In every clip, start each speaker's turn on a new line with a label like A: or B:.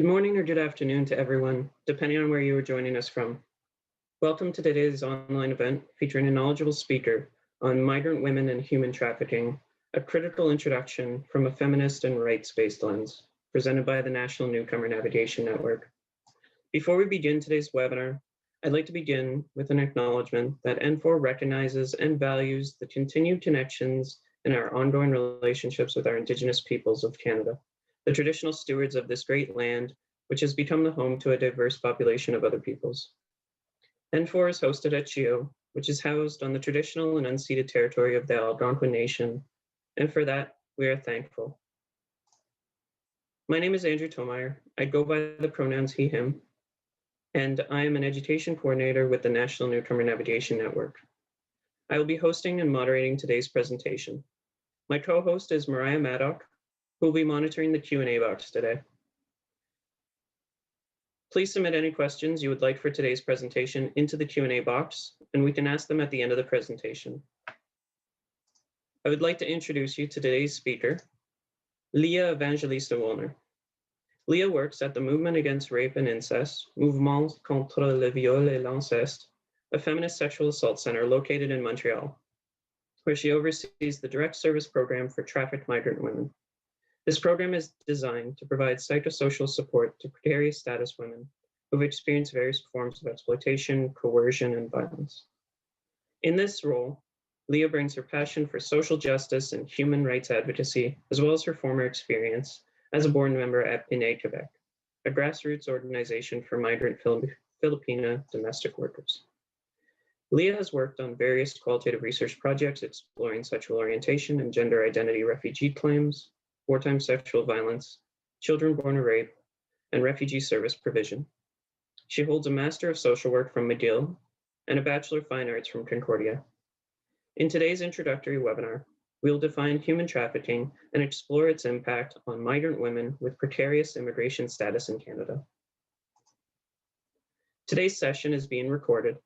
A: Good morning or good afternoon to everyone, depending on where you are joining us from. Welcome to today's online event featuring a knowledgeable speaker on migrant women and human trafficking, a critical introduction from a feminist and rights-based lens, presented by the National Newcomer Navigation Network. Before we begin today's webinar, I'd like to begin with an acknowledgement that N4 recognizes and values the continued connections in our ongoing relationships with our Indigenous peoples of Canada, the traditional stewards of this great land, which has become the home to a diverse population of other peoples. N4 is hosted at Chio, which is housed on the traditional and unceded territory of the Algonquin Nation, and for that, we are thankful. My name is Andrew Tomeyer. I go by the pronouns he, him, and I am an education coordinator with the National Newcomer Navigation Network. I will be hosting and moderating today's presentation. My co-host is Mariah Maddock, who will be monitoring the Q&A box today. Please submit any questions you would like for today's presentation into the Q&A box, and we can ask them at the end of the presentation. I would like to introduce you to today's speaker, Leah Evangelista Woolner. Leah works at the Movement Against Rape and Incest, Mouvement contre le viol et l'inceste, a feminist sexual assault center located in Montreal, where she oversees the direct service program for trafficked migrant women. This program is designed to provide psychosocial support to precarious status women who have experienced various forms of exploitation, coercion, and violence. In this role, Leah brings her passion for social justice and human rights advocacy, as well as her former experience as a board member at PINE Quebec, a grassroots organization for migrant Filipina domestic workers. Leah has worked on various qualitative research projects exploring sexual orientation and gender identity refugee claims, wartime sexual violence, children born of rape, and refugee service provision. She holds a Master of Social Work from McGill and a Bachelor of Fine Arts from Concordia. In today's introductory webinar, we will define human trafficking and explore its impact on migrant women with precarious immigration status in Canada. Today's session is being recorded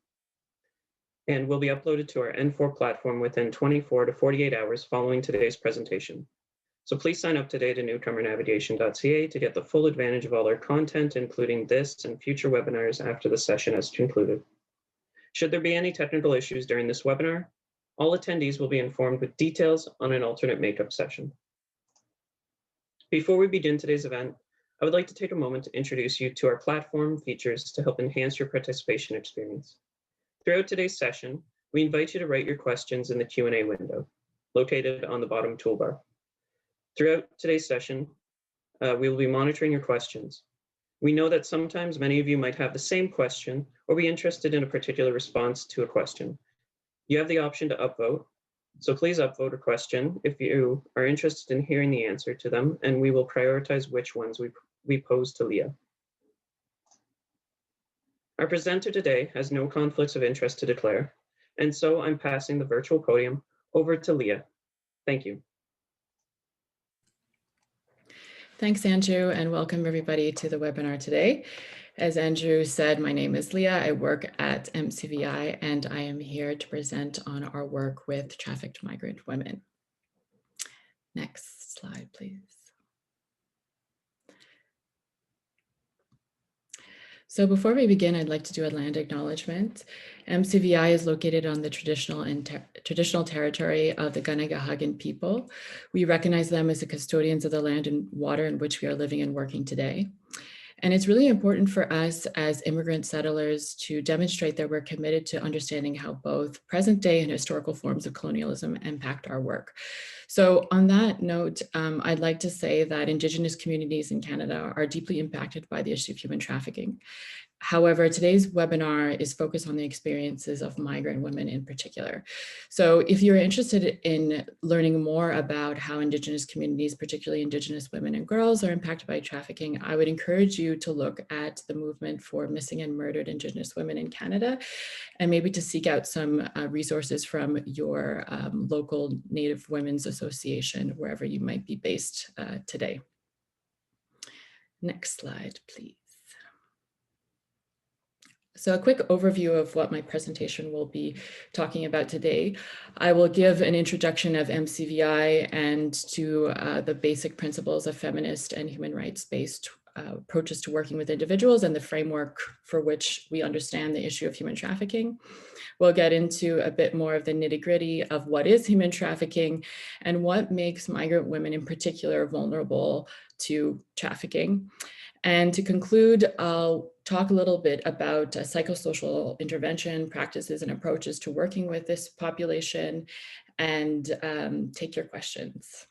A: and will be uploaded to our N4 platform within 24 to 48 hours following today's presentation. So please sign up today to newcomernavigation.ca to get the full advantage of all our content, including this and future webinars after the session has concluded. Should there be any technical issues during this webinar, all attendees will be informed with details on an alternate makeup session. Before we begin today's event, I would like to take a moment to introduce you to our platform features to help enhance your participation experience. Throughout today's session, we invite you to write your questions in the Q&A window, located on the bottom toolbar. Throughout today's session, we will be monitoring your questions. We know that sometimes many of you might have the same question or be interested in a particular response to a question. You have the option to upvote, so please upvote a question if you are interested in hearing the answer to them, and we will prioritize which ones we pose to Leah. Our presenter today has no conflicts of interest to declare, and so I'm passing the virtual podium over to Leah. Thank you.
B: Thanks, Andrew, and welcome everybody to the webinar today. As Andrew said, my name is Leah. I work at MCVI, and I am here to present on our work with trafficked migrant women. Next slide, please. So before we begin, I'd like to do a land acknowledgement. MCVI is located on the traditional territory of the Ganagahagan people. We recognize them as the custodians of the land and water in which we are living and working today. And it's really important for us as immigrant settlers to demonstrate that we're committed to understanding how both present day and historical forms of colonialism impact our work. So on that note, I'd like to say that Indigenous communities in Canada are deeply impacted by the issue of human trafficking. However, today's webinar is focused on the experiences of migrant women in particular. So if you're interested in learning more about how Indigenous communities, particularly Indigenous women and girls, are impacted by trafficking, I would encourage you to look at the movement for missing and murdered Indigenous women in Canada, and maybe to seek out some resources from your local Native Women's Association, wherever you might be based today. Next slide, please. So a quick overview of what my presentation will be talking about today. I will give an introduction of MCVI and to the basic principles of feminist and human rights-based approaches to working with individuals and the framework for which we understand the issue of human trafficking. We'll get into a bit more of the nitty-gritty of what is human trafficking and what makes migrant women in particular vulnerable to trafficking. And to conclude, I'll talk a little bit about psychosocial intervention practices and approaches to working with this population and take your questions.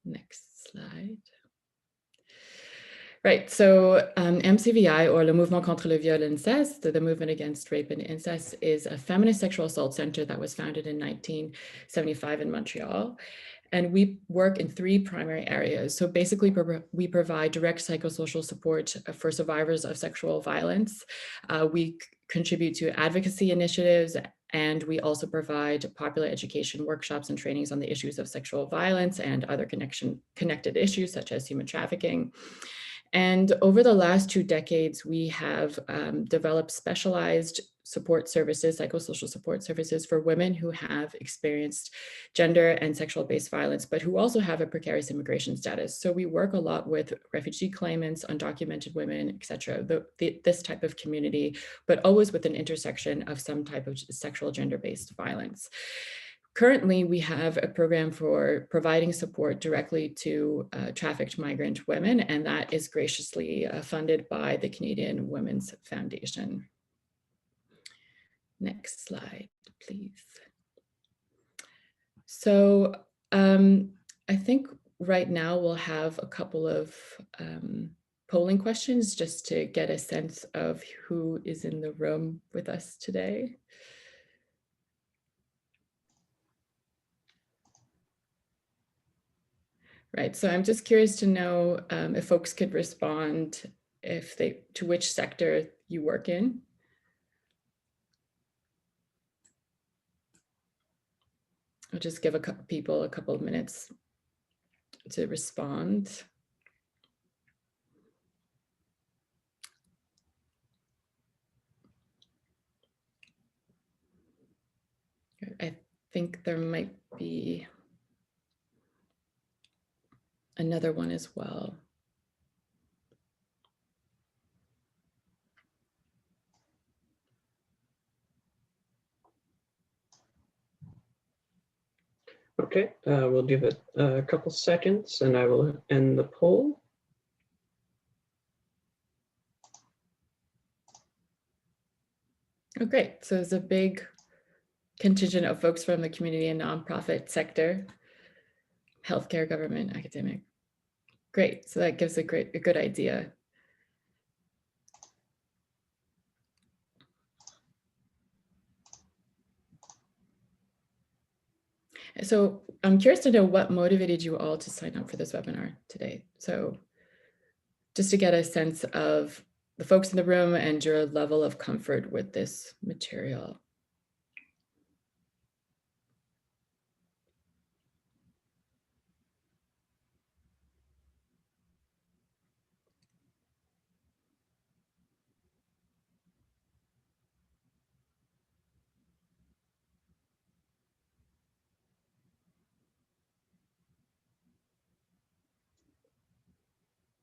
B: Next slide. Right, so MCVI, or Le Mouvement contre le viol et l'inceste, the Movement Against Rape and Incest, is a feminist sexual assault center that was founded in 1975 in Montreal. And we work in 3 primary areas. So basically, we provide direct psychosocial support for survivors of sexual violence. We contribute to advocacy initiatives, and we also provide popular education workshops and trainings on the issues of sexual violence and other connected issues such as human trafficking. And over the last 2 decades, we have developed specialized support services, psychosocial support services for women who have experienced gender and sexual-based violence, but who also have a precarious immigration status. So we work a lot with refugee claimants, undocumented women, et cetera, this type of community, but always with an intersection of some type of sexual gender-based violence. Currently, we have a program for providing support directly to trafficked migrant women, and that is graciously funded by the Canadian Women's Foundation. Next slide, please. So I think right now we'll have a couple of polling questions just to get a sense of who is in the room with us today. Right, so I'm just curious to know if folks could respond to which sector you work in. I'll just give people a couple of minutes to respond. I think there might be another one as well.
A: Okay, we'll give it a couple seconds and I will end the poll.
B: Oh, great. So there's a big contingent of folks from the community and nonprofit sector, healthcare, government, academic. Great, so that gives a good idea. So I'm curious to know what motivated you all to sign up for this webinar today. So just to get a sense of the folks in the room and your level of comfort with this material.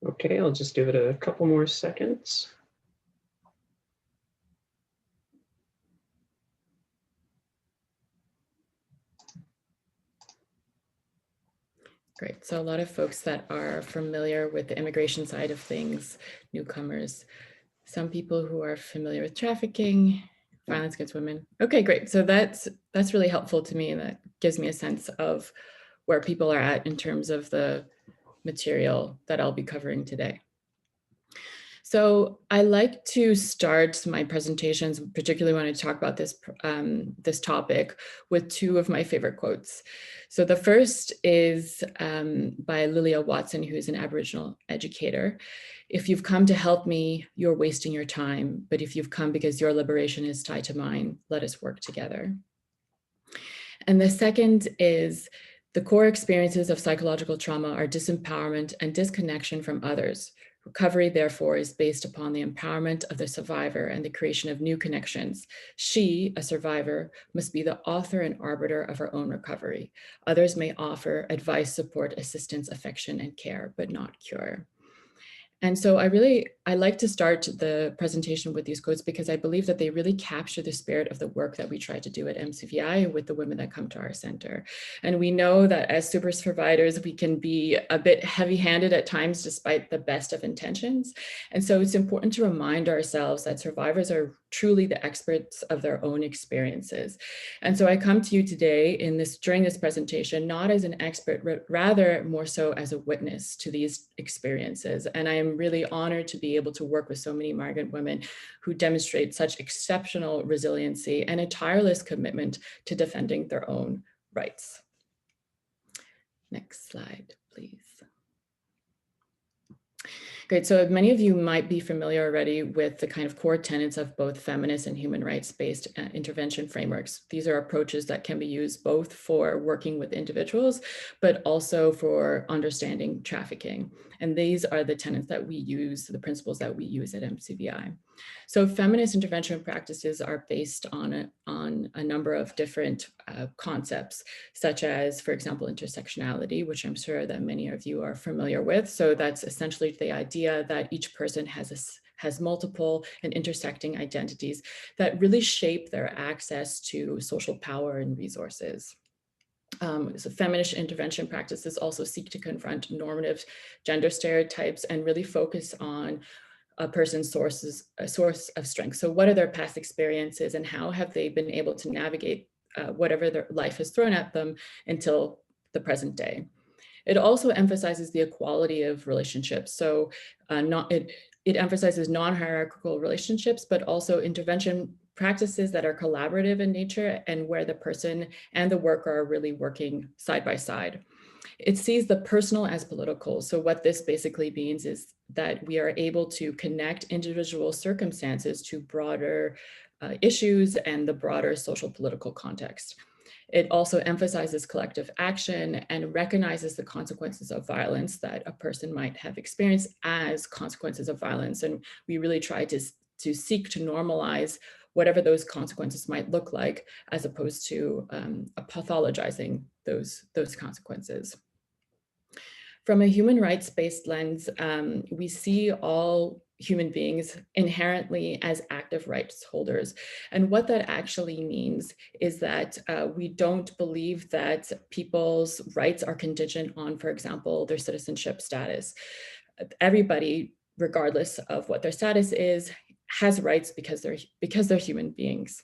A: Okay, I'll just give it a couple more seconds.
B: Great, so a lot of folks that are familiar with the immigration side of things, newcomers, some people who are familiar with trafficking, violence against women. Okay, great, so that's really helpful to me, and that gives me a sense of where people are at in terms of the material that I'll be covering today. So I like to start my presentations, particularly when I talk about this topic, with 2 of my favorite quotes. So the first is by Leah Watson, who's an Aboriginal educator. "If you've come to help me, you're wasting your time. But if you've come because your liberation is tied to mine, let us work together." And the second is, "The core experiences of psychological trauma are disempowerment and disconnection from others. Recovery, therefore, is based upon the empowerment of the survivor and the creation of new connections. She, a survivor, must be the author and arbiter of her own recovery. Others may offer advice, support, assistance, affection, and care, but not cure. And so I like to start the presentation with these quotes because I believe that they really capture the spirit of the work that we try to do at MCVI with the women that come to our center. And we know that as service providers, we can be a bit heavy-handed at times despite the best of intentions. And so it's important to remind ourselves that survivors are truly the experts of their own experiences. And so I come to you today during this presentation, not as an expert, but rather more so as a witness to these experiences. And I am really honored to be able to work with so many migrant women who demonstrate such exceptional resiliency and a tireless commitment to defending their own rights. Next slide, please. Great, so many of you might be familiar already with the kind of core tenets of both feminist and human rights-based intervention frameworks. These are approaches that can be used both for working with individuals, but also for understanding trafficking. And these are the tenets that we use, the principles that we use at MCVI. So feminist intervention practices are based on a number of different concepts, such as, for example, intersectionality, which I'm sure that many of you are familiar with. So that's essentially the idea that each person has multiple and intersecting identities that really shape their access to social power and resources. So feminist intervention practices also seek to confront normative gender stereotypes and really focus on a person's source of strength. So what are their past experiences and how have they been able to navigate whatever their life has thrown at them until the present day? It also emphasizes the equality of relationships. So it emphasizes non-hierarchical relationships, but also intervention practices that are collaborative in nature and where the person and the worker are really working side by side. It sees the personal as political. So what this basically means is that we are able to connect individual circumstances to broader issues and the broader social political context. It also emphasizes collective action and recognizes the consequences of violence that a person might have experienced as consequences of violence. And we really try to seek to normalize whatever those consequences might look like, as opposed to pathologizing those consequences. From a human rights-based lens, we see all human beings inherently as active rights holders. And what that actually means is that we don't believe that people's rights are contingent on, for example, their citizenship status. Everybody, regardless of what their status is, has rights because they're human beings.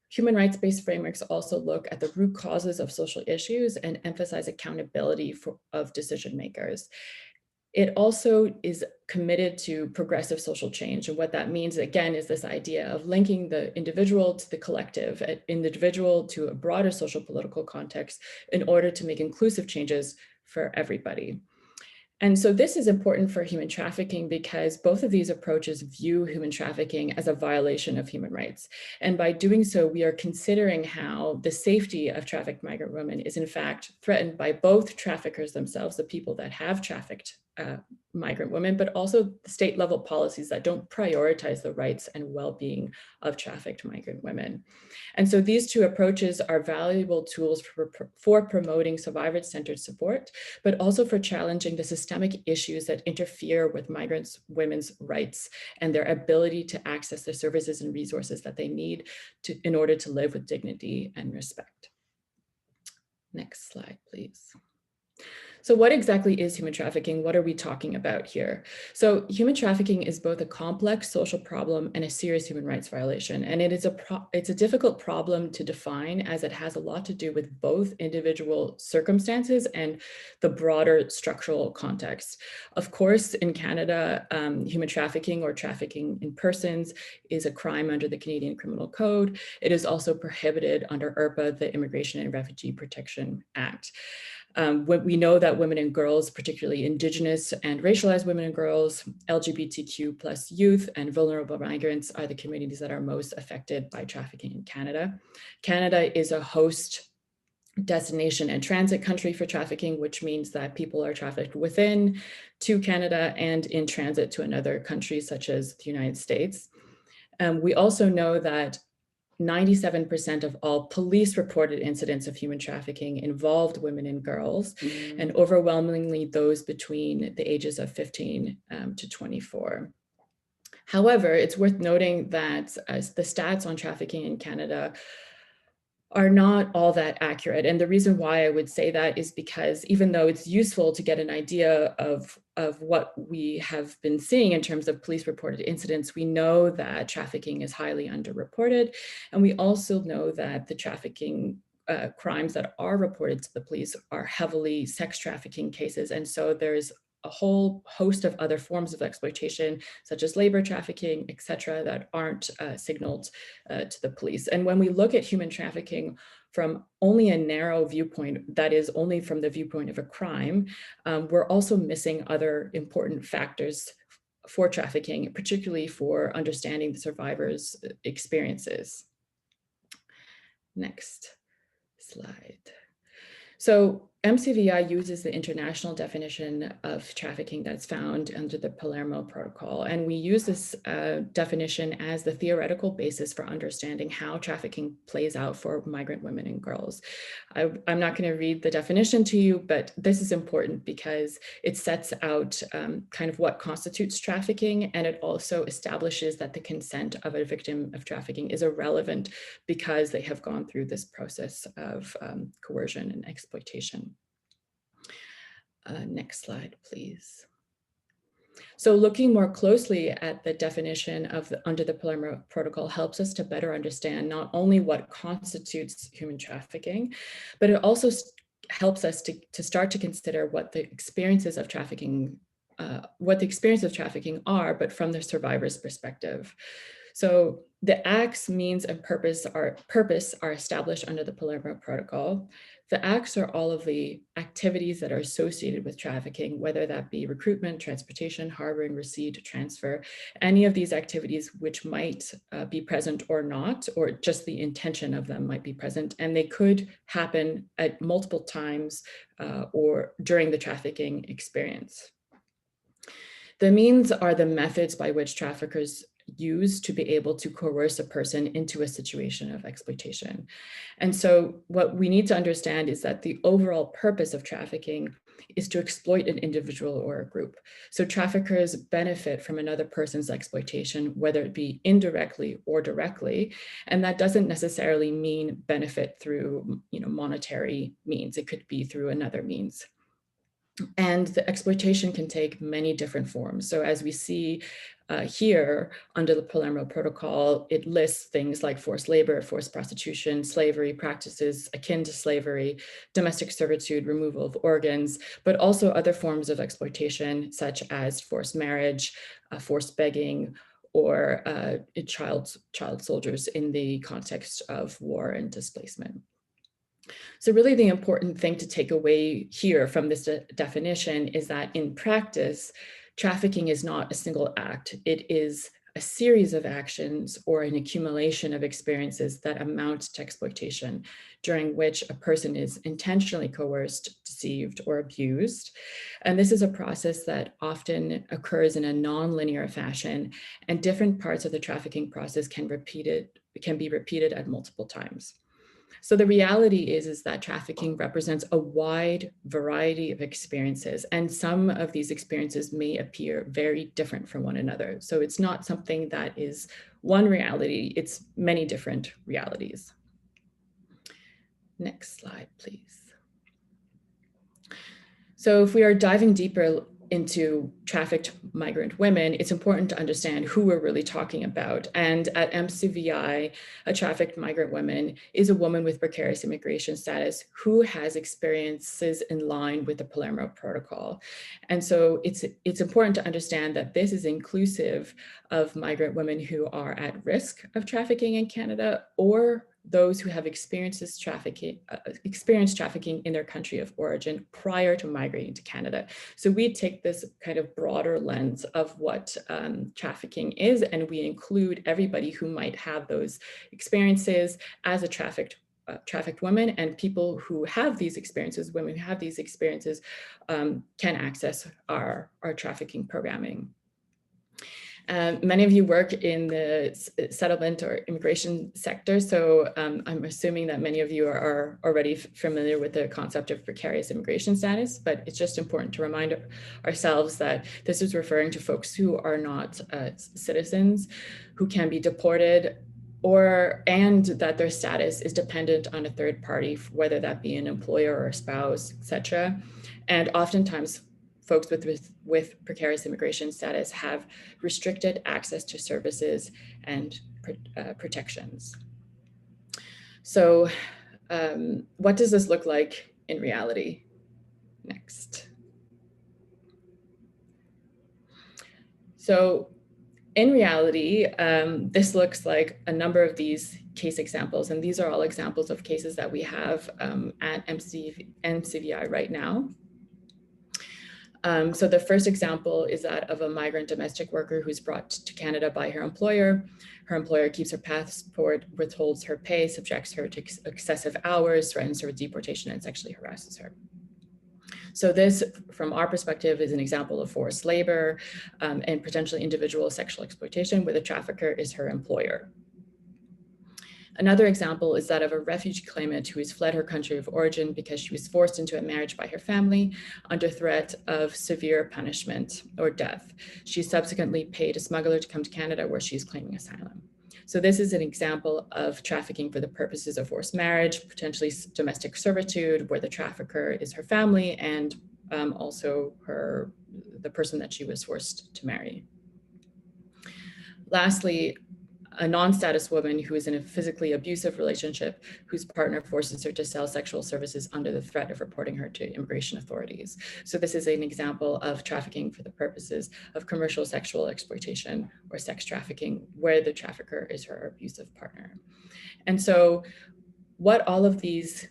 B: Human rights-based frameworks also look at the root causes of social issues and emphasize accountability of decision makers. It also is committed to progressive social change. And what that means, again, is this idea of linking the individual to the collective, an individual to a broader social political context in order to make inclusive changes for everybody. And so this is important for human trafficking because both of these approaches view human trafficking as a violation of human rights. And by doing so, we are considering how the safety of trafficked migrant women is in fact threatened by both traffickers themselves, the people that have trafficked migrant women, but also state level policies that don't prioritize the rights and well-being of trafficked migrant women. And so these two approaches are valuable tools for promoting survivor-centered support, but also for challenging the systemic issues that interfere with migrant women's rights and their ability to access the services and resources that they need in order to live with dignity and respect. Next slide, please. So what exactly is human trafficking? What are we talking about here? So human trafficking is both a complex social problem and a serious human rights violation. And it's a difficult problem to define as it has a lot to do with both individual circumstances and the broader structural context. Of course, in Canada, human trafficking or trafficking in persons is a crime under the Canadian Criminal Code. It is also prohibited under IRPA, the Immigration and Refugee Protection Act. We know that women and girls, particularly Indigenous and racialized women and girls, LGBTQ plus youth, and vulnerable migrants are the communities that are most affected by trafficking in Canada. Canada is a host destination and transit country for trafficking, which means that people are trafficked within to Canada and in transit to another country such as the United States. We also know that 97% of all police reported incidents of human trafficking involved women and girls, and overwhelmingly those between the ages of 15 to 24. However, it's worth noting that the stats on trafficking in Canada are not all that accurate. And the reason why I would say that is because even though it's useful to get an idea of what we have been seeing in terms of police reported incidents, we know that trafficking is highly underreported. And we also know that the trafficking crimes that are reported to the police are heavily sex trafficking cases. And so there's a whole host of other forms of exploitation, such as labor trafficking, et cetera, that aren't signaled to the police. And when we look at human trafficking from only a narrow viewpoint, that is only from the viewpoint of a crime, we're also missing other important factors for trafficking, particularly for understanding the survivors' experiences. Next slide. So MCVI uses the international definition of trafficking that's found under the Palermo Protocol. And we use this definition as the theoretical basis for understanding how trafficking plays out for migrant women and girls. I'm not going to read the definition to you, but this is important because it sets out kind of what constitutes trafficking, and it also establishes that the consent of a victim of trafficking is irrelevant because they have gone through this process of coercion and exploitation. Next slide, please. So looking more closely at the definition of under the Palermo Protocol helps us to better understand not only what constitutes human trafficking, but it also helps us to start to consider what the experiences of trafficking are, but from the survivor's perspective. So the acts, means, and purpose are established under the Palermo Protocol. The acts are all of the activities that are associated with trafficking, whether that be recruitment, transportation, harboring, receipt, transfer, any of these activities which might be present or not, or just the intention of them might be present, and they could happen at multiple times or during the trafficking experience. The means are the methods by which traffickers use to be able to coerce a person into a situation of exploitation. And so what we need to understand is that the overall purpose of trafficking is to exploit an individual or a group. So traffickers benefit from another person's exploitation, whether it be indirectly or directly. And that doesn't necessarily mean benefit through, monetary means. It could be through another means. And the exploitation can take many different forms. So as we see here under the Palermo Protocol, it lists things like forced labor, forced prostitution, slavery practices akin to slavery, domestic servitude, removal of organs, but also other forms of exploitation such as forced marriage, forced begging, or child soldiers in the context of war and displacement. So really the important thing to take away here from this definition is that in practice, trafficking is not a single act. It is a series of actions or an accumulation of experiences that amount to exploitation, during which a person is intentionally coerced, deceived, or abused. And this is a process that often occurs in a non-linear fashion, and different parts of the trafficking process can be repeated at multiple times. So the reality is that trafficking represents a wide variety of experiences, and some of these experiences may appear very different from one another. So it's not something that is one reality, it's many different realities. Next slide, please. So if we are diving deeper into trafficked migrant women, it's important to understand who we're really talking about. And at MCVI, a trafficked migrant woman is a woman with precarious immigration status who has experiences in line with the Palermo Protocol. And so it's important to understand that this is inclusive of migrant women who are at risk of trafficking in Canada, or those who have experienced trafficking in their country of origin prior to migrating to Canada. So we take this kind of broader lens of what trafficking is, and we include everybody who might have those experiences as a trafficked trafficked women, and people who have these experiences, women who have these experiences, can access our trafficking programming. Many of you work in the settlement or immigration sector, so I'm assuming that many of you are already familiar with the concept of precarious immigration status, but it's just important to remind ourselves that this is referring to folks who are not citizens, who can be deported, and that their status is dependent on a third party, whether that be an employer or a spouse, etc. And oftentimes, folks with precarious immigration status have restricted access to services and protections. So what does this look like in reality? Next. So in reality, this looks like a number of these case examples, and these are all examples of cases that we have at MCVI right now. So the first example is that of a migrant domestic worker who's brought to Canada by her employer. Her employer keeps her passport, withholds her pay, subjects her to excessive hours, threatens her with deportation, and sexually harasses her. So this, from our perspective, is an example of forced labor and potentially individual sexual exploitation, where the trafficker is her employer. Another example is that of a refugee claimant who has fled her country of origin because she was forced into a marriage by her family under threat of severe punishment or death. She subsequently paid a smuggler to come to Canada, where she's claiming asylum. So this is an example of trafficking for the purposes of forced marriage, potentially domestic servitude, where the trafficker is her family and also the person that she was forced to marry. Lastly, a non-status woman who is in a physically abusive relationship whose partner forces her to sell sexual services under the threat of reporting her to immigration authorities. So this is an example of trafficking for the purposes of commercial sexual exploitation or sex trafficking, where the trafficker is her abusive partner. And so what all of these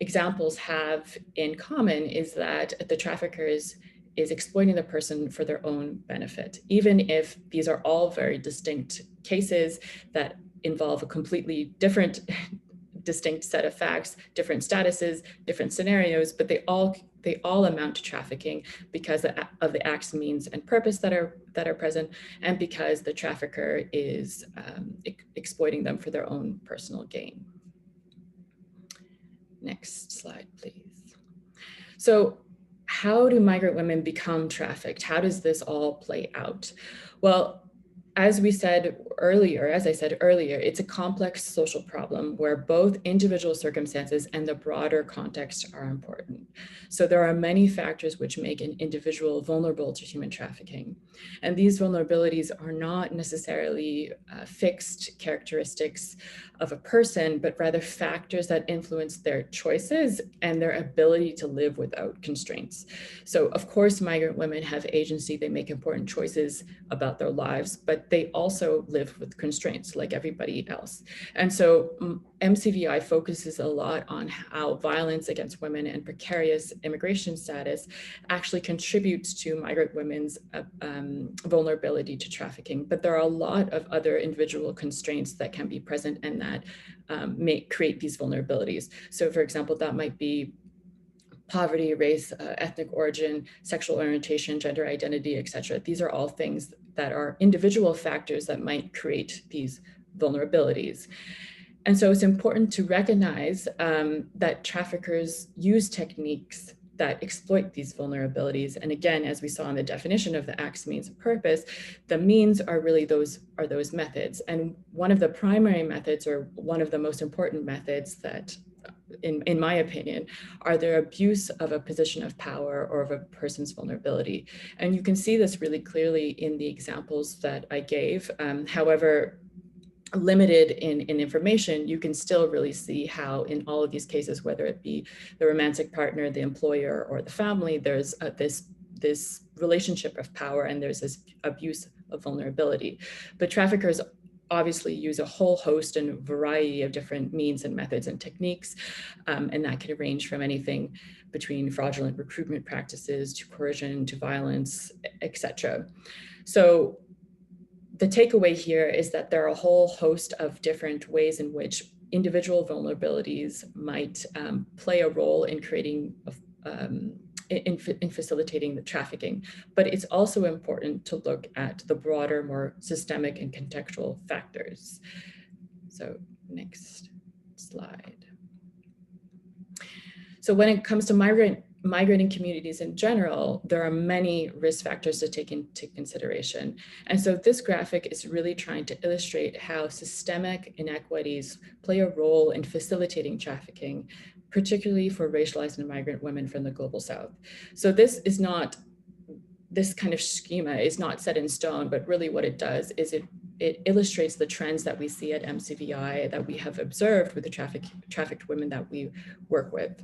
B: examples have in common is that the trafficker is exploiting the person for their own benefit, even if these are all very distinct cases that involve a completely different, distinct set of facts, different statuses, different scenarios, but they all amount to trafficking because of the acts, means, and purpose that are present, and because the trafficker is exploiting them for their own personal gain. Next slide, please. So, how do migrant women become trafficked? How does this all play out? Well, as I said earlier, it's a complex social problem where both individual circumstances and the broader context are important. So there are many factors which make an individual vulnerable to human trafficking. And these vulnerabilities are not necessarily fixed characteristics of a person, but rather factors that influence their choices and their ability to live without constraints. So of course, migrant women have agency, they make important choices about their lives, but they also live with constraints like everybody else. And so MCVI focuses a lot on how violence against women and precarious immigration status actually contributes to migrant women's vulnerability to trafficking. But there are a lot of other individual constraints that can be present and that may create these vulnerabilities. So for example, that might be poverty, race, ethnic origin, sexual orientation, gender identity, etc. These are all things that are individual factors that might create these vulnerabilities. And so it's important to recognize that traffickers use techniques that exploit these vulnerabilities. And again, as we saw in the definition of the acts, means, and purpose, the means are really those methods. And one of the primary methods, or one of the most important methods that in my opinion, are their abuse of a position of power or of a person's vulnerability. And you can see this really clearly in the examples that I gave. However, limited in information, you can still really see how in all of these cases, whether it be the romantic partner, the employer, or the family, there's this relationship of power and there's this abuse of vulnerability. But traffickers obviously use a whole host and variety of different means and methods and techniques, and that can range from anything between fraudulent recruitment practices to coercion to violence, etc. So the takeaway here is that there are a whole host of different ways in which individual vulnerabilities might play a role in creating, in facilitating the trafficking. But it's also important to look at the broader, more systemic and contextual factors. So next slide. So when it comes to migrating communities in general, there are many risk factors to take into consideration. And so this graphic is really trying to illustrate how systemic inequities play a role in facilitating trafficking, particularly for racialized and migrant women from the global South. So this kind of schema is not set in stone, but really what it does is it illustrates the trends that we see at MCVI that we have observed with the trafficked women that we work with.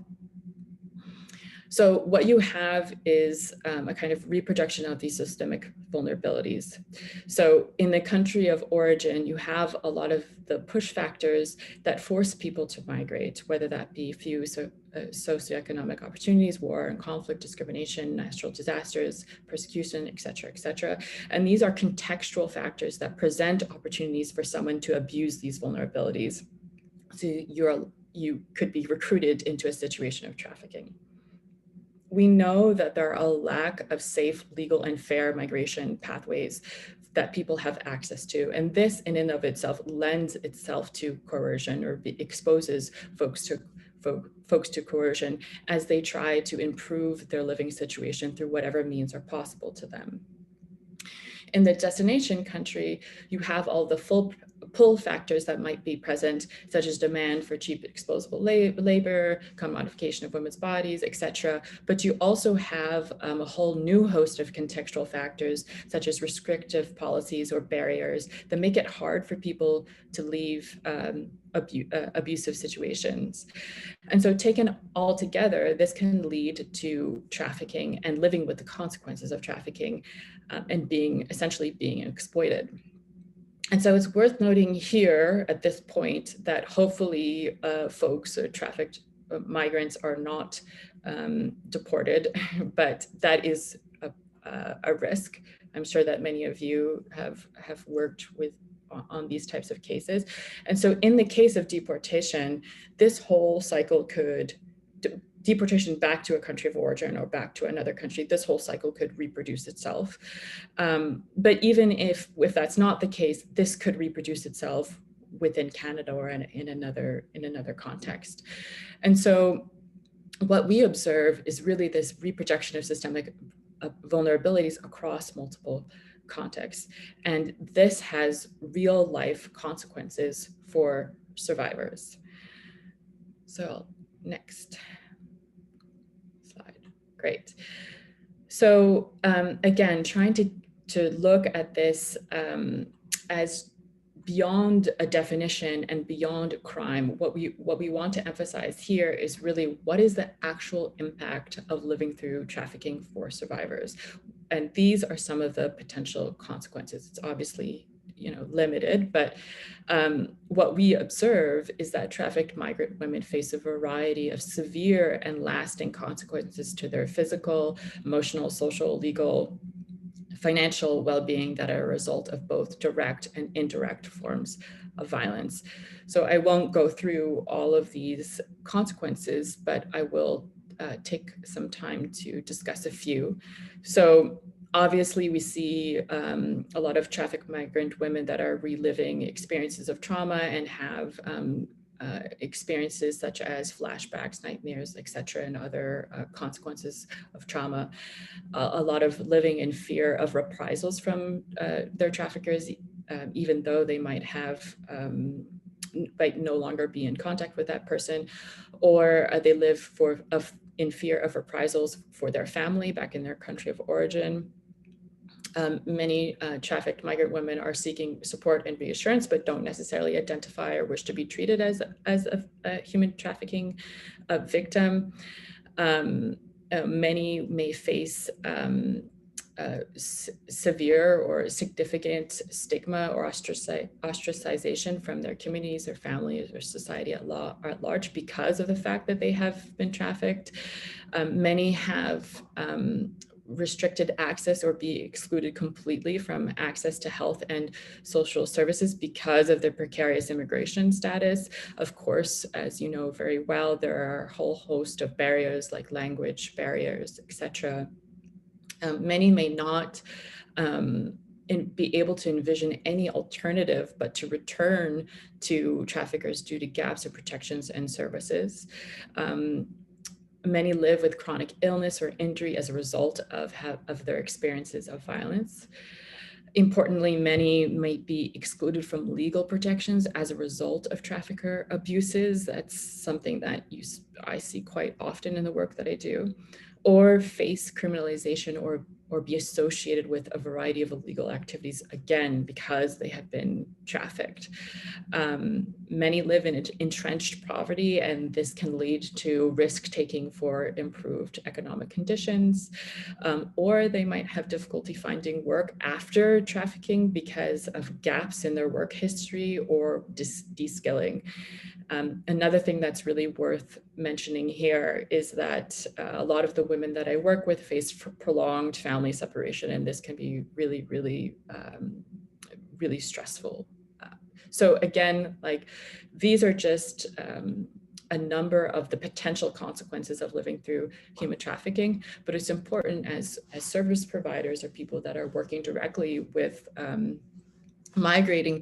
B: So what you have is a kind of reproduction of these systemic vulnerabilities. So in the country of origin, you have a lot of the push factors that force people to migrate, whether that be few socioeconomic opportunities, war and conflict, discrimination, natural disasters, persecution, et cetera, et cetera. And these are contextual factors that present opportunities for someone to abuse these vulnerabilities. So you could be recruited into a situation of trafficking. We know that there are a lack of safe, legal, and fair migration pathways that people have access to. And this in and of itself lends itself to coercion, or exposes folks to coercion as they try to improve their living situation through whatever means are possible to them. In the destination country, you have all the full pull factors that might be present, such as demand for cheap disposable labor, commodification of women's bodies, etc. But you also have a whole new host of contextual factors, such as restrictive policies or barriers that make it hard for people to leave abusive situations. And so taken all together, this can lead to trafficking and living with the consequences of trafficking and essentially being exploited. And so it's worth noting here at this point that hopefully folks or trafficked migrants are not deported, but that is a risk. I'm sure that many of you have worked on these types of cases. And so in the case of deportation, this whole cycle could, deportation back to a country of origin or back to another country, this whole cycle could reproduce itself. But even if that's not the case, this could reproduce itself within Canada or in another context. And so what we observe is really this reproduction of systemic vulnerabilities across multiple contexts. And this has real life consequences for survivors. So next slide. Great. So again, trying to look at this as beyond a definition and beyond crime, what we want to emphasize here is really what is the actual impact of living through trafficking for survivors. And these are some of the potential consequences. It's obviously limited, but what we observe is that trafficked migrant women face a variety of severe and lasting consequences to their physical, emotional, social, legal, financial well-being that are a result of both direct and indirect forms of violence. So I won't go through all of these consequences, but I will take some time to discuss a few. So obviously we see a lot of trafficked migrant women that are reliving experiences of trauma and have experiences such as flashbacks, nightmares, etc., and other consequences of trauma. A lot of living in fear of reprisals from their traffickers, even though they might no longer be in contact with that person, or they live in fear of reprisals for their family back in their country of origin. Many trafficked migrant women are seeking support and reassurance, but don't necessarily identify or wish to be treated as a human trafficking victim. Many may face severe or significant stigma or ostracization from their communities or families or society at large because of the fact that they have been trafficked. Many have restricted access or be excluded completely from access to health and social services because of their precarious immigration status. Of course, as you know very well, there are a whole host of barriers like language barriers, etc. Many may not be able to envision any alternative but to return to traffickers due to gaps in protections and services. Many live with chronic illness or injury as a result of their experiences of violence. Importantly, many might be excluded from legal protections as a result of trafficker abuses. That's something that I see quite often in the work that I do, or face criminalization or be associated with a variety of illegal activities, again, because they have been trafficked. Many live in entrenched poverty, and this can lead to risk-taking for improved economic conditions, or they might have difficulty finding work after trafficking because of gaps in their work history or de-skilling. Another thing that's really worth mentioning here is that a lot of the women that I work with face prolonged family separation, and this can be really, really, really stressful. So again, like these are just a number of the potential consequences of living through human trafficking, but it's important as service providers or people that are working directly with migrating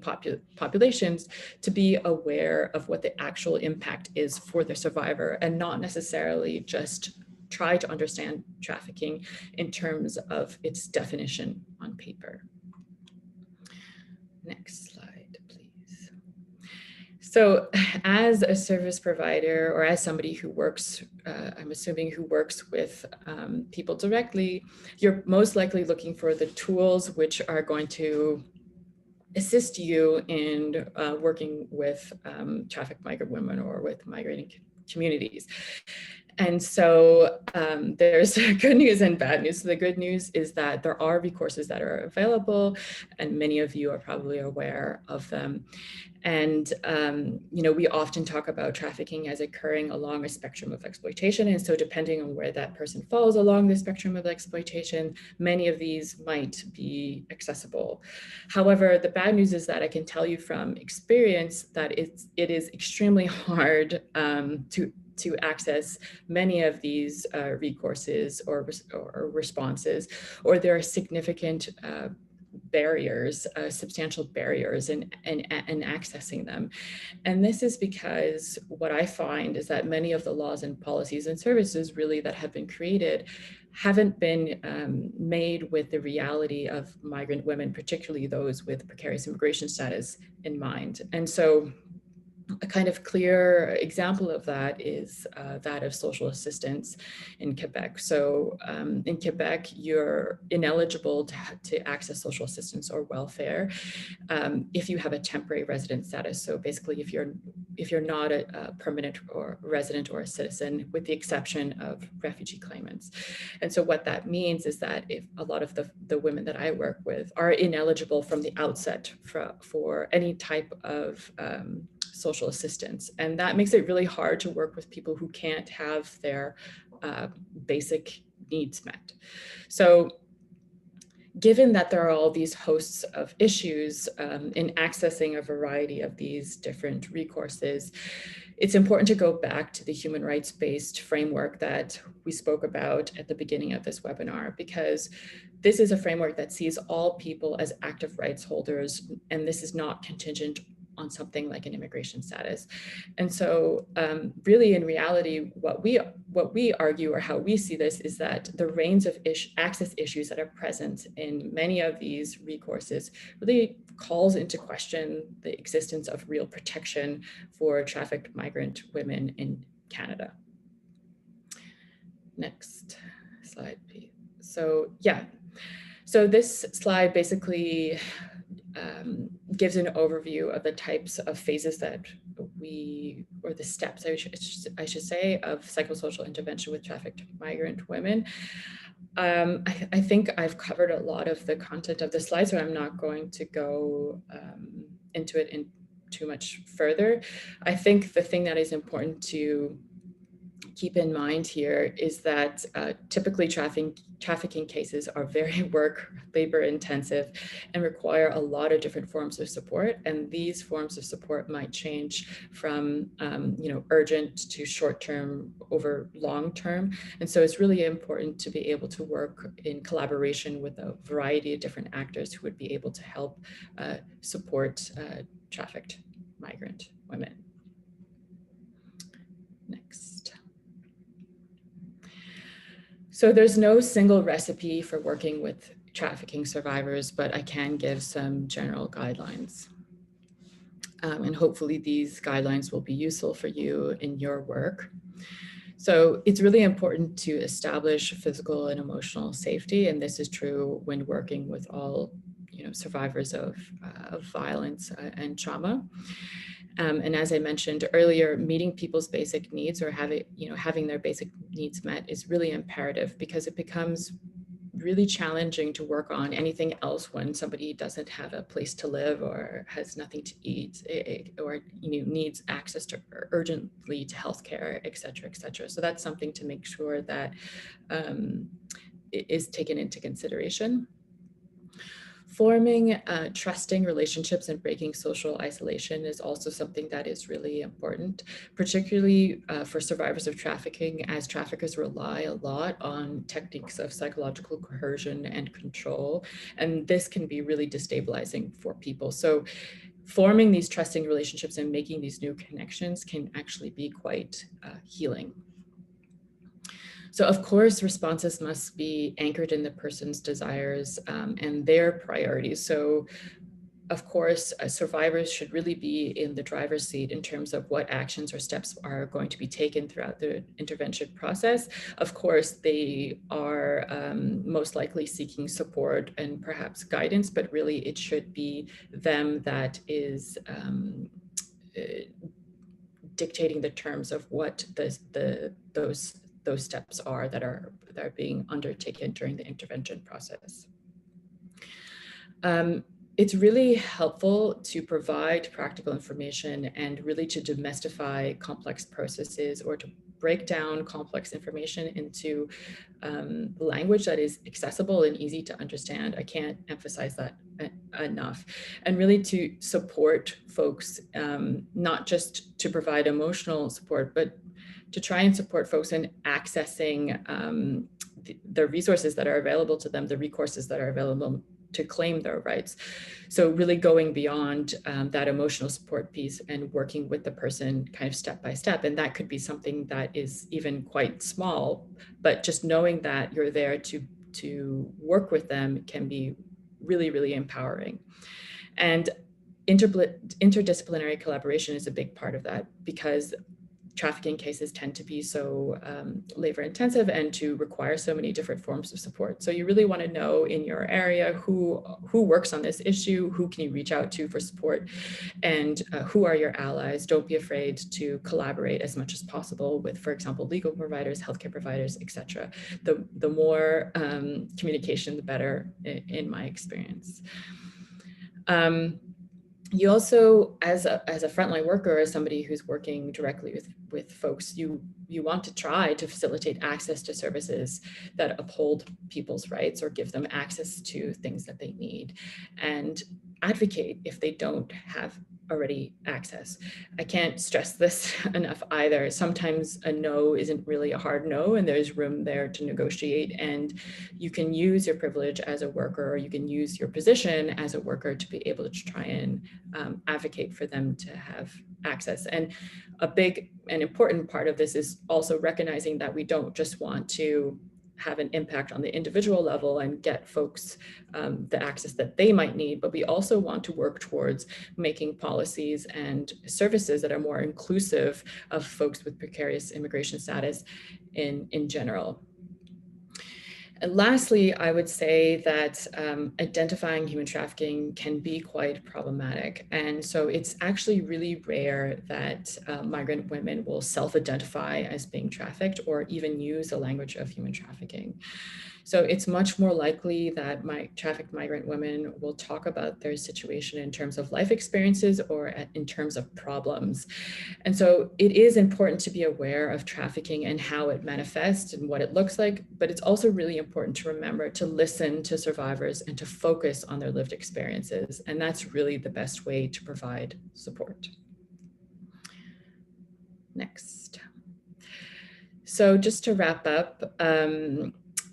B: populations to be aware of what the actual impact is for the survivor and not necessarily just try to understand trafficking in terms of its definition on paper. Next slide, please. So as a service provider or as somebody who works, I'm assuming who works with people directly, you're most likely looking for the tools which are going to assist you in working with trafficked migrant women or with migrating communities. And so there's good news and bad news. So the good news is that there are recourses that are available, and many of you are probably aware of them. And you know, we often talk about trafficking as occurring along a spectrum of exploitation. And so depending on where that person falls along the spectrum of exploitation, many of these might be accessible. However, the bad news is that I can tell you from experience that it is extremely hard to access many of these recourses or responses, or there are significant barriers, substantial barriers in accessing them. And this is because what I find is that many of the laws and policies and services really that have been created haven't been made with the reality of migrant women, particularly those with precarious immigration status in mind. And so a kind of clear example of that is that of social assistance in Quebec. So in Quebec, you're ineligible to access social assistance or welfare if you have a temporary resident status. So basically, if you're not a permanent or resident or a citizen, with the exception of refugee claimants. And so what that means is that if a lot of the women that I work with are ineligible from the outset for any type of social assistance. And that makes it really hard to work with people who can't have their basic needs met. So given that there are all these hosts of issues in accessing a variety of these different recourses, it's important to go back to the human rights-based framework that we spoke about at the beginning of this webinar, because this is a framework that sees all people as active rights holders, and this is not contingent on something like an immigration status. And so really in reality, what we argue or how we see this is that the range of access issues that are present in many of these recourses really calls into question the existence of real protection for trafficked migrant women in Canada. Next slide, please. So yeah, so this slide basically gives an overview of the types of phases that or the steps, I should say, of psychosocial intervention with trafficked migrant women. I think I've covered a lot of the content of the slide, so I'm not going to go into it in too much further. I think the thing that is important to keep in mind here is that typically trafficking cases are very labor intensive and require a lot of different forms of support. And these forms of support might change from urgent to short-term over long-term. And so it's really important to be able to work in collaboration with a variety of different actors who would be able to help support trafficked migrant women. Next. So there's no single recipe for working with trafficking survivors, but I can give some general guidelines. And hopefully these guidelines will be useful for you in your work. So it's really important to establish physical and emotional safety, and this is true when working with all survivors of violence and trauma. And as I mentioned earlier, meeting people's basic needs or having their basic needs met is really imperative, because it becomes really challenging to work on anything else when somebody doesn't have a place to live or has nothing to eat or needs access to urgently to healthcare, et cetera, et cetera. So that's something to make sure that is taken into consideration. Forming trusting relationships and breaking social isolation is also something that is really important, particularly for survivors of trafficking, as traffickers rely a lot on techniques of psychological coercion and control, and this can be really destabilizing for people. So forming these trusting relationships and making these new connections can actually be quite healing. So of course, responses must be anchored in the person's desires and their priorities. So of course, survivors should really be in the driver's seat in terms of what actions or steps are going to be taken throughout the intervention process. Of course, they are most likely seeking support and perhaps guidance, but really it should be them that is dictating the terms of what those steps are that are being undertaken during the intervention process. It's really helpful to provide practical information and really to demystify complex processes or to break down complex information into language that is accessible and easy to understand. I can't emphasize that enough. And really to support folks, not just to provide emotional support, but to try and support folks in accessing the resources that are available to them, the recourses that are available to claim their rights. So really going beyond that emotional support piece and working with the person kind of step by step. And that could be something that is even quite small, but just knowing that you're there to work with them can be really, really empowering. And interdisciplinary collaboration is a big part of that, because trafficking cases tend to be so labor intensive and to require so many different forms of support. So you really want to know in your area who works on this issue, who can you reach out to for support, and who are your allies. Don't be afraid to collaborate as much as possible with, for example, legal providers, healthcare providers, etc. The more communication, the better, in my experience. You also, as a frontline worker, as somebody who's working directly with folks, you want to try to facilitate access to services that uphold people's rights or give them access to things that they need, and advocate if they don't have already access. I can't stress this enough either. Sometimes a no isn't really a hard no, and there's room there to negotiate, and you can use your privilege as a worker, or you can use your position as a worker to be able to try and advocate for them to have access. And a big and important part of this is also recognizing that we don't just want to have an impact on the individual level and get folks the access that they might need, but we also want to work towards making policies and services that are more inclusive of folks with precarious immigration status in general. And lastly, I would say that identifying human trafficking can be quite problematic. And so it's actually really rare that migrant women will self-identify as being trafficked or even use the language of human trafficking. So it's much more likely that trafficked migrant women will talk about their situation in terms of life experiences or in terms of problems. And so it is important to be aware of trafficking and how it manifests and what it looks like, but it's also really important to remember to listen to survivors and to focus on their lived experiences. And that's really the best way to provide support. Next. So just to wrap up,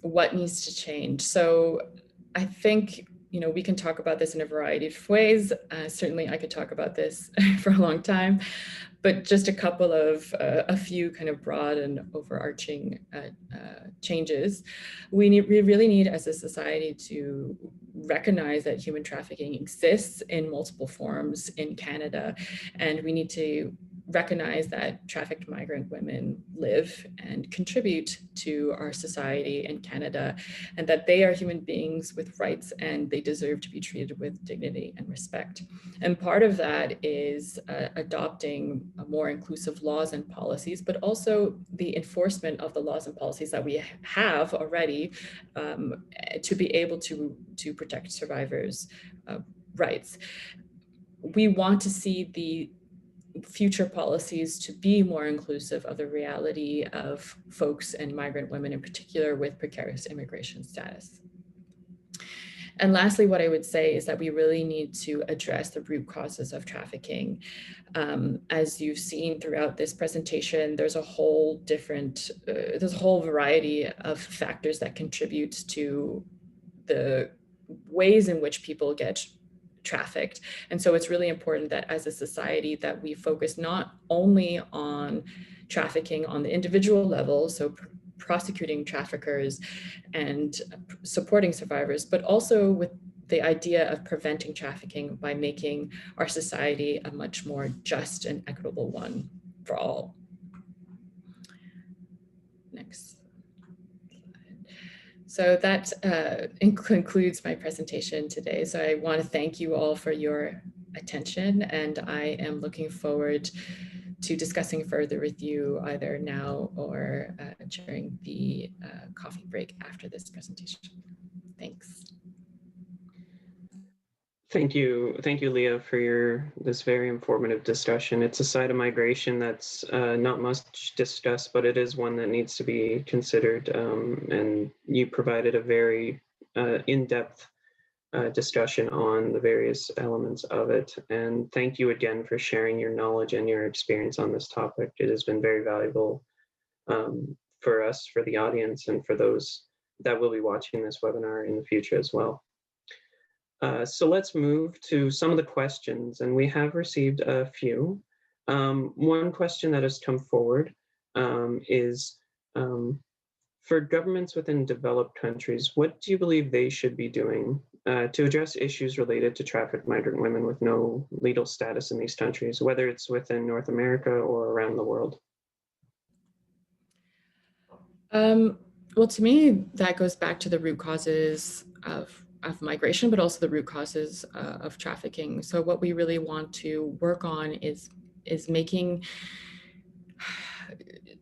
B: what needs to change? So I think, we can talk about this in a variety of ways. Certainly I could talk about this for a long time, but just a few kind of broad and overarching changes. We really need as a society to recognize that human trafficking exists in multiple forms in Canada, and we need to recognize that trafficked migrant women live and contribute to our society in Canada, and that they are human beings with rights and they deserve to be treated with dignity and respect. And part of that is adopting more inclusive laws and policies, but also the enforcement of the laws and policies that we have already to be able to protect survivors' rights. We want to see the future policies to be more inclusive of the reality of folks and migrant women in particular with precarious immigration status. And lastly, what I would say is that we really need to address the root causes of trafficking. As you've seen throughout this presentation, there's a whole variety of factors that contribute to the ways in which people get trafficked. And so it's really important that as a society that we focus not only on trafficking on the individual level, so prosecuting traffickers and supporting survivors, but also with the idea of preventing trafficking by making our society a much more just and equitable one for all. Next. So that concludes my presentation today. So I want to thank you all for your attention, and I am looking forward to discussing further with you either now or during the coffee break after this presentation. Thanks.
A: Thank you, Leah, for this very informative discussion. It's a side of migration that's not much discussed, but it is one that needs to be considered. And you provided a very in-depth discussion on the various elements of it. And thank you again for sharing your knowledge and your experience on this topic. It has been very valuable for us, for the audience, and for those that will be watching this webinar in the future as well. So let's move to some of the questions, and we have received a few. One question that has come forward is, for governments within developed countries, what do you believe they should be doing to address issues related to trafficked migrant women with no legal status in these countries, whether it's within North America or around the world?
B: Well, to me, that goes back to the root causes of migration, but also the root causes of trafficking. So what we really want to work on is making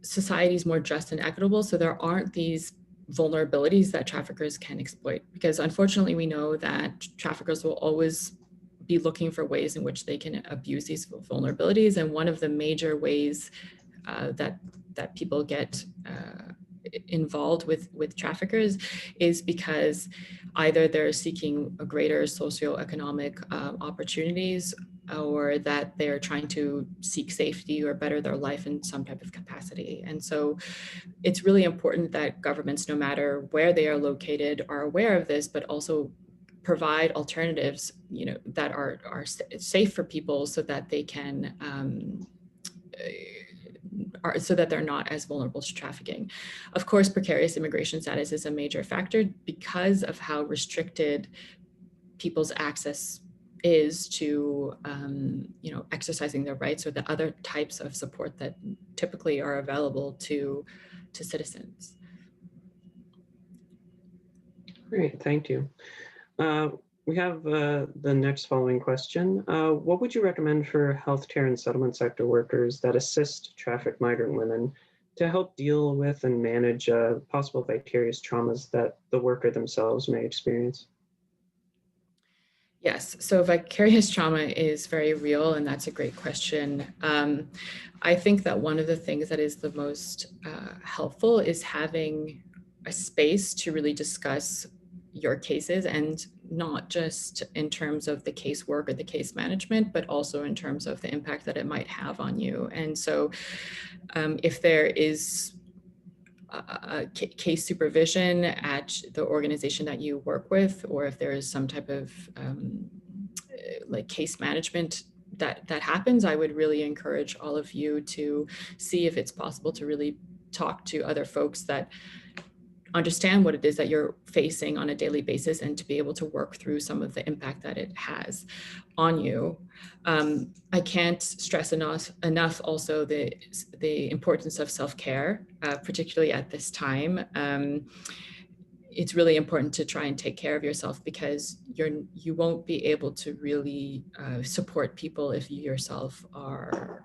B: societies more just and equitable, so there aren't these vulnerabilities that traffickers can exploit. Because unfortunately, we know that traffickers will always be looking for ways in which they can abuse these vulnerabilities. And one of the major ways that people get involved with traffickers is because either they're seeking a greater socioeconomic opportunities, or that they're trying to seek safety or better their life in some type of capacity. And so it's really important that governments, no matter where they are located, are aware of this, but also provide alternatives, that are safe for people, so that they can so that they're not as vulnerable to trafficking. Of course, precarious immigration status is a major factor because of how restricted people's access is to, exercising their rights, or the other types of support that typically are available to citizens.
A: Great, thank you. We have the next following question. What would you recommend for healthcare and settlement sector workers that assist trafficked migrant women to help deal with and manage possible vicarious traumas that the worker themselves may experience?
B: Yes, so vicarious trauma is very real, and that's a great question. I think that one of the things that is the most helpful is having a space to really discuss your cases, and not just in terms of the casework or the case management, but also in terms of the impact that it might have on you. And so if there is case supervision at the organization that you work with, or if there is some type of like case management that happens, I would really encourage all of you to see if it's possible to really talk to other folks that understand what it is that you're facing on a daily basis, and to be able to work through some of the impact that it has on you. I can't stress enough also the importance of self-care, particularly at this time. It's really important to try and take care of yourself, because you won't be able to really support people if you yourself are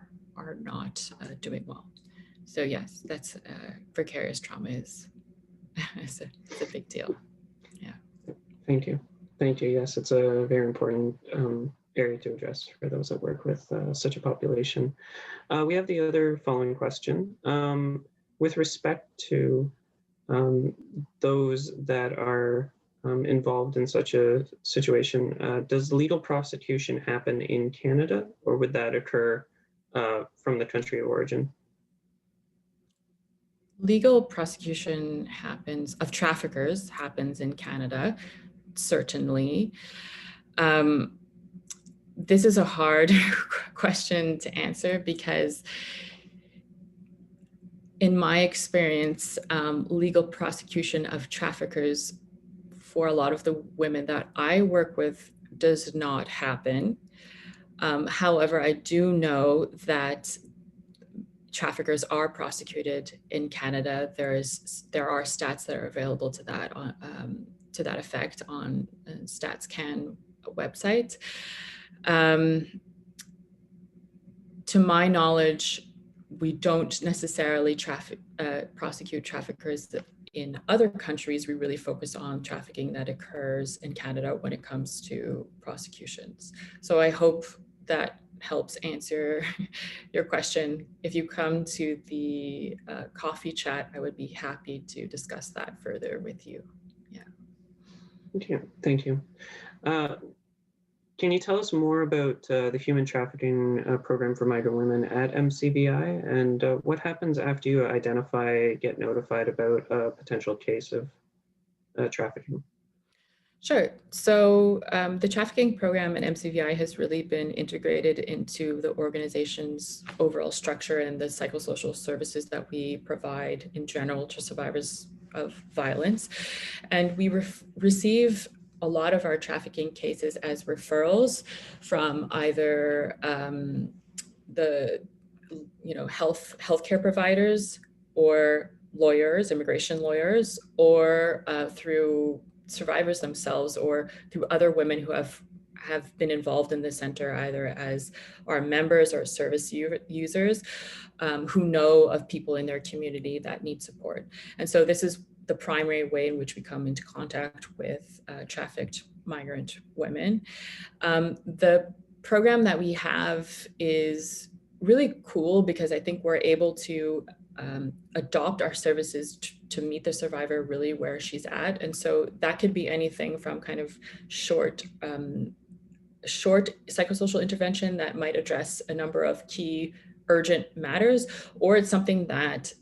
B: not doing well. So yes, that's vicarious trauma is it's a big deal. Yeah.
A: Thank you. Thank you. Yes, it's a very important area to address for those that work with such a population. We have the other following question. With respect to those that are involved in such a situation, does legal prosecution happen in Canada, or would that occur from the country of origin?
B: Legal prosecution of traffickers happens in Canada, certainly. This is a hard question to answer, because in my experience, legal prosecution of traffickers for a lot of the women that I work with does not happen. However, I do know that traffickers are prosecuted in Canada. There are stats that are available to that effect on StatsCan website. To my knowledge, we don't necessarily prosecute traffickers in other countries. We really focus on trafficking that occurs in Canada when it comes to prosecutions. So I hope that helps answer your question. If you come to the coffee chat, I would be happy to discuss that further with you. Yeah.
A: Okay, thank you. Can you tell us more about the human trafficking program for migrant women at MCVI, and what happens after you get notified about a potential case of trafficking?
B: Sure. So the trafficking program at MCVI has really been integrated into the organization's overall structure and the psychosocial services that we provide in general to survivors of violence. And we receive a lot of our trafficking cases as referrals from either the healthcare providers, or lawyers, immigration lawyers, or through survivors themselves, or through other women who have been involved in the center, either as our members or service users who know of people in their community that need support. And so this is the primary way in which we come into contact with trafficked migrant women. The program that we have is really cool, because I think we're able to adopt our services to meet the survivor really where she's at. And so that could be anything from kind of short psychosocial intervention that might address a number of key urgent matters, or it's something that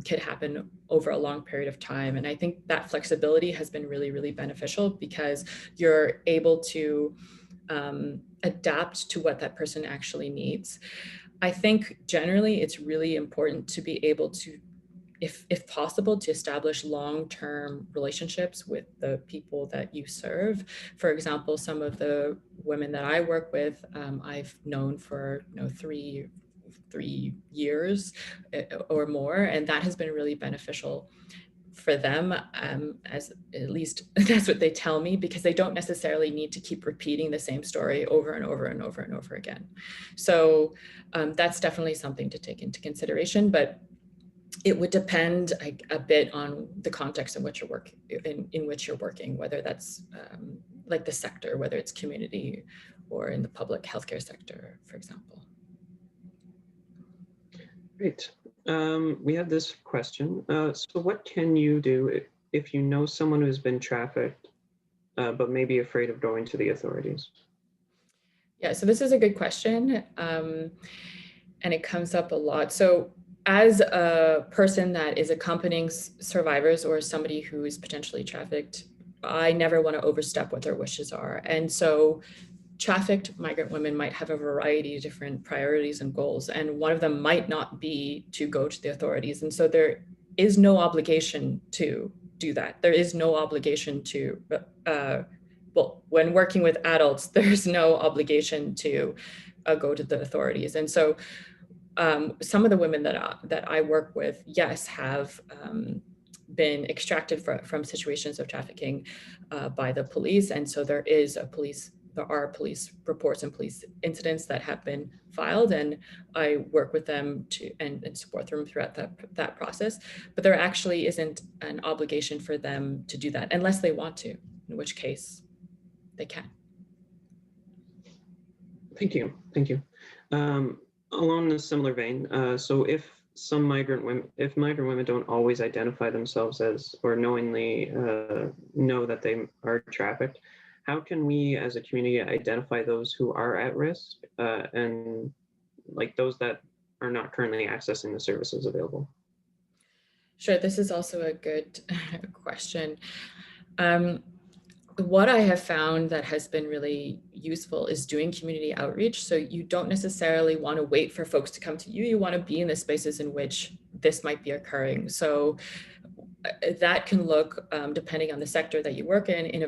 B: could happen over a long period of time. And I think that flexibility has been really, really beneficial, because you're able to adapt to what that person actually needs. I think generally it's really important to be able to, if possible, to establish long-term relationships with the people that you serve. For example, some of the women that I work with, I've known for 3 years or more, and that has been really beneficial for them, as at least that's what they tell me, because they don't necessarily need to keep repeating the same story over and over and over and over again. So that's definitely something to take into consideration. But It would depend a bit on the context in which you're working, whether that's like the sector, whether it's community or in the public healthcare sector, for example.
A: Great. We have this question. So what can you do if you know someone who's been trafficked, but may be afraid of going to the authorities?
B: Yeah, so this is a good question. And it comes up a lot. So as a person that is accompanying survivors or somebody who is potentially trafficked, I never want to overstep what their wishes are. And so trafficked migrant women might have a variety of different priorities and goals, and one of them might not be to go to the authorities. And so there is no obligation to do that. There is no obligation to, well, when working with adults, there's no obligation to go to the authorities. And so some of the women that I work with, yes, have been extracted from situations of trafficking by the police. And so there are police reports and police incidents that have been filed, and I work with them and support them throughout that process. But there actually isn't an obligation for them to do that unless they want to, in which case they can.
A: Thank you. Thank you. Along a similar vein, so if migrant women don't always identify themselves as or knowingly know that they are trafficked, how can we as a community identify those who are at risk and like those that are not currently accessing the services available?
B: Sure, this is also a good question. What I have found that has been really useful is doing community outreach. So you don't necessarily want to wait for folks to come to you. You want to be in the spaces in which this might be occurring. So that can look, depending on the sector that you work in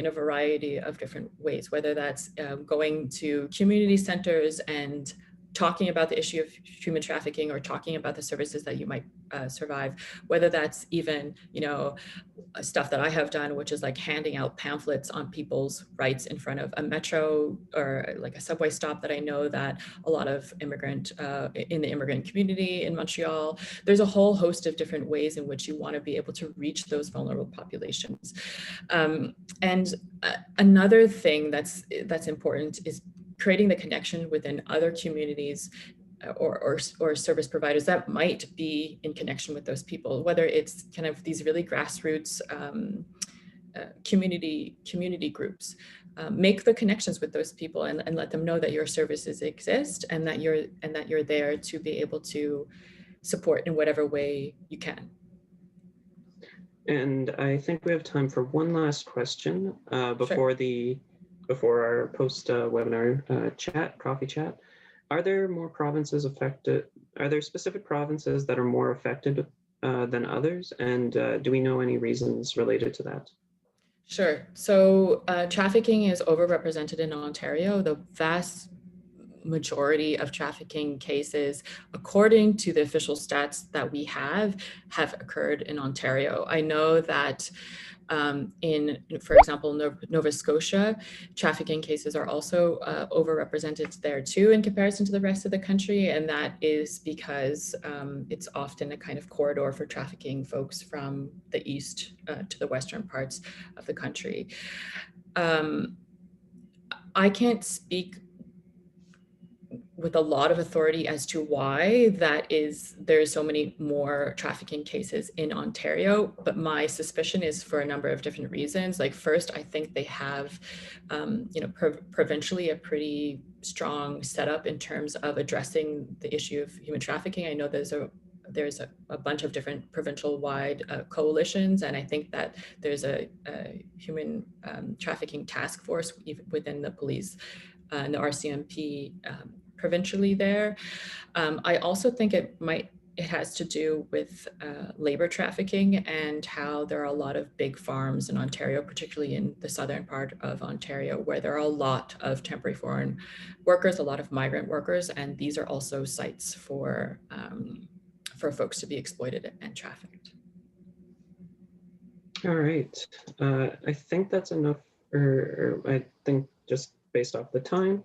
B: a variety of different ways, whether that's going to community centers and talking about the issue of human trafficking or talking about the services that you might survive, whether that's even, stuff that I have done, which is like handing out pamphlets on people's rights in front of a metro or like a subway stop that I know that a lot of in the immigrant community in Montreal. There's a whole host of different ways in which you want to be able to reach those vulnerable populations. And another thing that's important is creating the connection within other communities or service providers that might be in connection with those people, whether it's kind of these really grassroots community groups. Make the connections with those people and let them know that your services exist and that you're there to be able to support in whatever way you can.
A: And I think we have time for one last question before
B: Sure.
A: before our post-webinar coffee chat. Are there more provinces affected? Are there specific provinces that are more affected than others? And do we know any reasons related to that?
B: Sure. So trafficking is overrepresented in Ontario. The vast majority of trafficking cases, according to the official stats that we have occurred in Ontario. I know that for example, Nova Scotia, trafficking cases are also overrepresented there too in comparison to the rest of the country. And that is because it's often a kind of corridor for trafficking folks from the east to the western parts of the country. I can't speak with a lot of authority as to why there's so many more trafficking cases in Ontario, but my suspicion is for a number of different reasons. Like first, I think they have, provincially a pretty strong setup in terms of addressing the issue of human trafficking. I know there's a bunch of different provincial-wide coalitions, and I think that there's a human trafficking task force within the police and the RCMP provincially there. I also think it has to do with labor trafficking and how there are a lot of big farms in Ontario, particularly in the southern part of Ontario, where there are a lot of temporary foreign workers, a lot of migrant workers, and these are also sites for folks to be exploited and trafficked.
A: All right, I think that's enough, or I think just based off the time.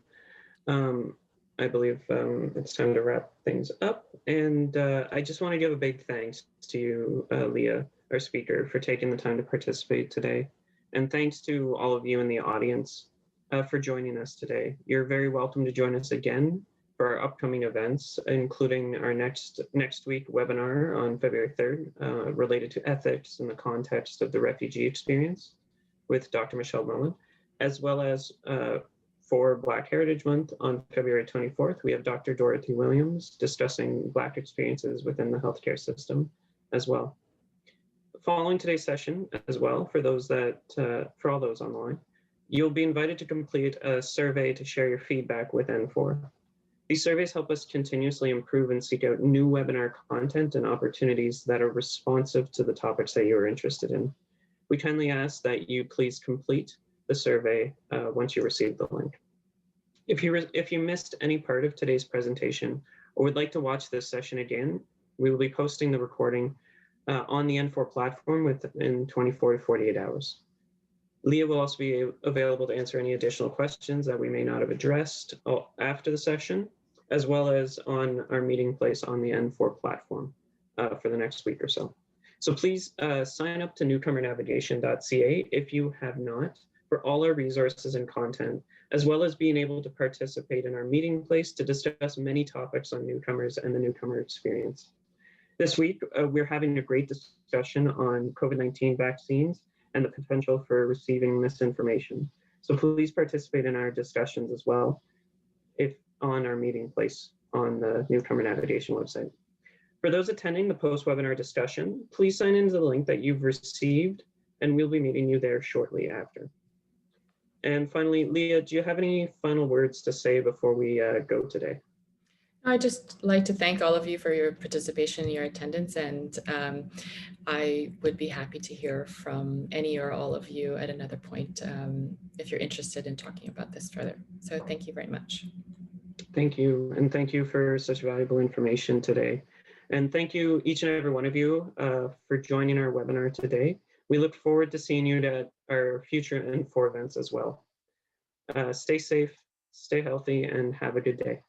A: I believe it's time to wrap things up. And I just want to give a big thanks to you, Leah, our speaker, for taking the time to participate today. And thanks to all of you in the audience for joining us today. You're very welcome to join us again for our upcoming events, including our next week webinar on February 3rd, related to ethics in the context of the refugee experience with Dr. Michelle Mullen, as well as for Black Heritage Month on February 24th, we have Dr. Dorothy Williams discussing Black experiences within the healthcare system as well. Following today's session as well, for all those online, you'll be invited to complete a survey to share your feedback with N4. These surveys help us continuously improve and seek out new webinar content and opportunities that are responsive to the topics that you're interested in. We kindly ask that you please complete the survey once you receive the link. If you missed any part of today's presentation or would like to watch this session again, we will be posting the recording on the N4 platform within 24 to 48 hours. Leah will also be available to answer any additional questions that we may not have addressed after the session, as well as on our meeting place on the N4 platform for the next week or so. So please sign up to newcomernavigation.ca if you have not, for all our resources and content, as well as being able to participate in our meeting place to discuss many topics on newcomers and the newcomer experience. This week, we're having a great discussion on COVID-19 vaccines and the potential for receiving misinformation. So please participate in our discussions as well, if on our meeting place on the Newcomer Navigation website. For those attending the post-webinar discussion, please sign into the link that you've received, and we'll be meeting you there shortly after. And finally, Leah, do you have any final words to say before we go today?
B: I'd just like to thank all of you for your participation and your attendance, and I would be happy to hear from any or all of you at another point if you're interested in talking about this further. So thank you very much.
A: Thank you, and thank you for such valuable information today. And thank you, each and every one of you, for joining our webinar today. We look forward to seeing you at our future N4 events as well. Stay safe, stay healthy, and have a good day.